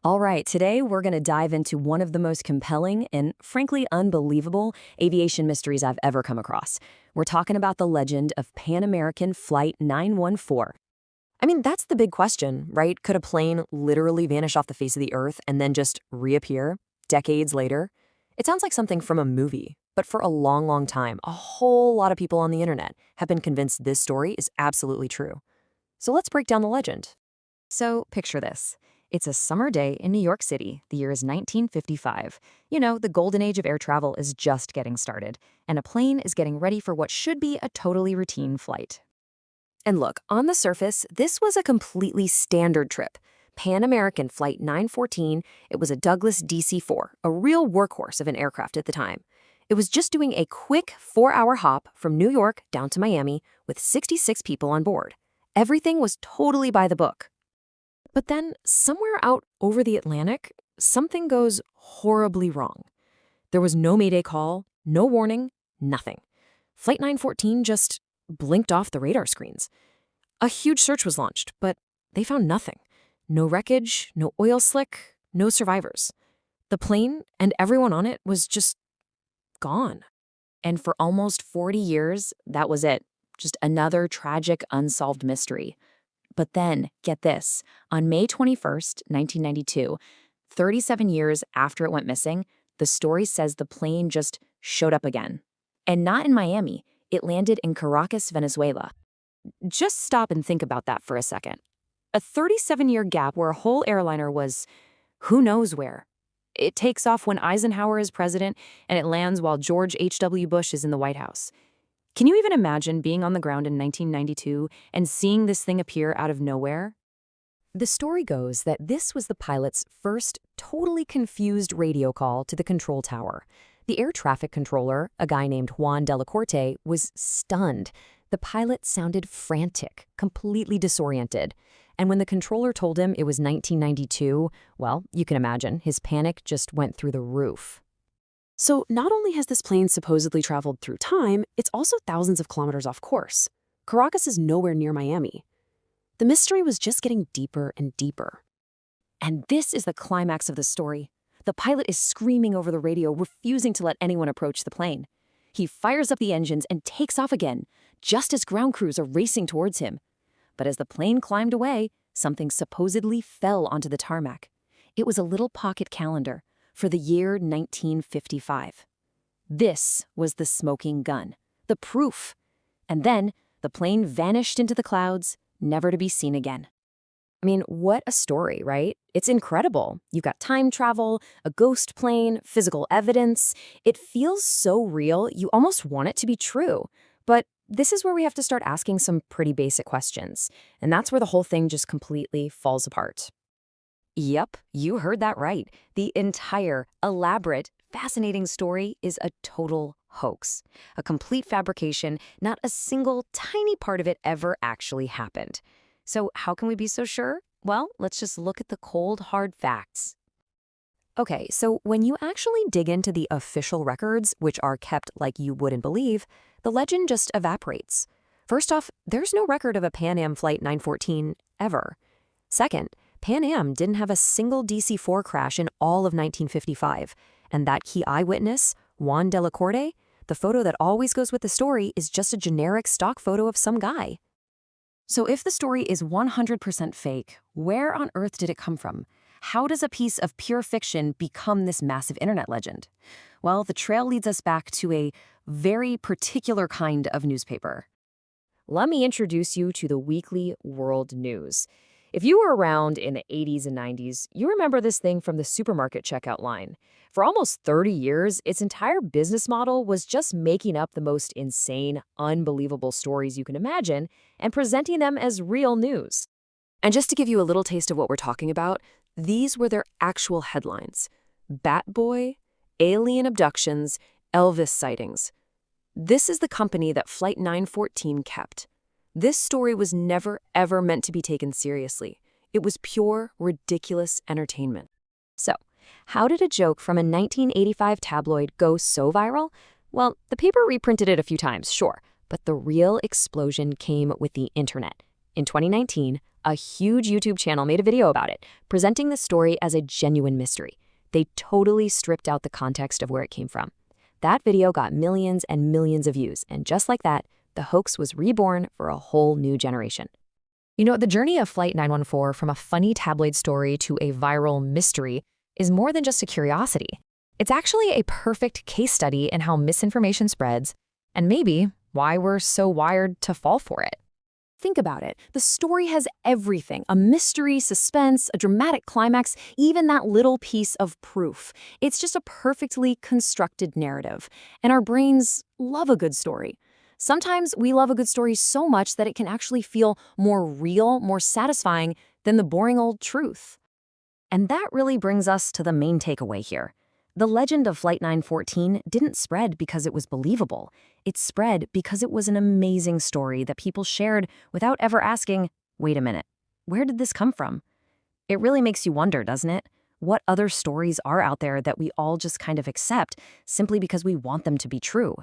All right, today we're going to dive into one of the most compelling and, frankly, unbelievable aviation mysteries I've ever come across. We're talking about the legend of Pan American Flight 914. I mean, that's the big question, right? Could a plane literally vanish off the face of the earth and then just reappear decades later? It sounds like something from a movie, but for a long, long time, a whole lot of people on the internet have been convinced this story is absolutely true. So let's break down the legend. So picture this. It's a summer day in New York City. The year is 1955. You know, the golden age of air travel is just getting started, and a plane is getting ready for what should be a totally routine flight. And look, on the surface, this was a completely standard trip. Pan American Flight 914, it was a Douglas DC-4, a real workhorse of an aircraft at the time. It was just doing a quick 4-hour hop from New York down to Miami with 66 people on board. Everything was totally by the book. But then, somewhere out over the Atlantic, something goes horribly wrong. There was no mayday call, no warning, nothing. Flight 914 just blinked off the radar screens. A huge search was launched, but they found nothing. No wreckage, no oil slick, no survivors. The plane and everyone on it was just gone. And for almost 40 years, that was it. Just another tragic, unsolved mystery. But then, get this, on May 21st, 1992, 37 years after it went missing, the story says the plane just showed up again. And not in Miami, it landed in Caracas, Venezuela. Just stop and think about that for a second. A 37-year gap where a whole airliner was who knows where. It takes off when Eisenhower is president, and it lands while George H.W. Bush is in the White House. Can you even imagine being on the ground in 1992 and seeing this thing appear out of nowhere? The story goes that this was the pilot's first totally confused radio call to the control tower. The air traffic controller, a guy named Juan Delacorte, was stunned. The pilot sounded frantic, completely disoriented. And when the controller told him it was 1992, well, you can imagine, his panic just went through the roof. So not only has this plane supposedly traveled through time, it's also thousands of kilometers off course. Caracas is nowhere near Miami. The mystery was just getting deeper and deeper. And this is the climax of the story. The pilot is screaming over the radio, refusing to let anyone approach the plane. He fires up the engines and takes off again, just as ground crews are racing towards him. But as the plane climbed away, something supposedly fell onto the tarmac. It was a little pocket calendar for the year 1955. This was the smoking gun, the proof. And then the plane vanished into the clouds, never to be seen again. I mean, what a story, right? It's incredible. You've got time travel, a ghost plane, physical evidence. It feels so real, you almost want it to be true. But this is where we have to start asking some pretty basic questions. And that's where the whole thing just completely falls apart. Yep, you heard that right. The entire, elaborate, fascinating story is a total hoax. A complete fabrication, not a single tiny part of it ever actually happened. So how can we be so sure? Well, let's just look at the cold, hard facts. Okay, so when you actually dig into the official records, which are kept like you wouldn't believe, the legend just evaporates. First off, there's no record of a Pan Am Flight 914 ever. Second, Pan Am didn't have a single DC-4 crash in all of 1955, and that key eyewitness, Juan Delacorte, the photo that always goes with the story is just a generic stock photo of some guy. So if the story is 100% fake, where on earth did it come from? How does a piece of pure fiction become this massive internet legend? Well, the trail leads us back to a very particular kind of newspaper. Let me introduce you to the Weekly World News. If you were around in the 80s and 90s, you remember this thing from the supermarket checkout line. For almost 30 years, its entire business model was just making up the most insane, unbelievable stories you can imagine and presenting them as real news. And just to give you a little taste of what we're talking about, these were their actual headlines. Bat Boy, alien abductions, Elvis sightings. This is the company that Flight 914 kept. This story was never, ever meant to be taken seriously. It was pure, ridiculous entertainment. So, how did a joke from a 1985 tabloid go so viral? Well, the paper reprinted it a few times, sure, but the real explosion came with the internet. In 2019, A huge YouTube channel made a video about it, presenting the story as a genuine mystery. They totally stripped out the context of where it came from. That video got millions and millions of views, and just like that, the hoax was reborn for a whole new generation. You know, the journey of Flight 914 from a funny tabloid story to a viral mystery is more than just a curiosity. It's actually a perfect case study in how misinformation spreads, and maybe why we're so wired to fall for it. Think about it. The story has everything: a mystery, suspense, a dramatic climax, even that little piece of proof. It's just a perfectly constructed narrative. And our brains love a good story. Sometimes we love a good story so much that it can actually feel more real, more satisfying than the boring old truth. And that really brings us to the main takeaway here. The legend of Flight 914 didn't spread because it was believable. It spread because it was an amazing story that people shared without ever asking, wait a minute, where did this come from? It really makes you wonder, doesn't it? What other stories are out there that we all just kind of accept simply because we want them to be true?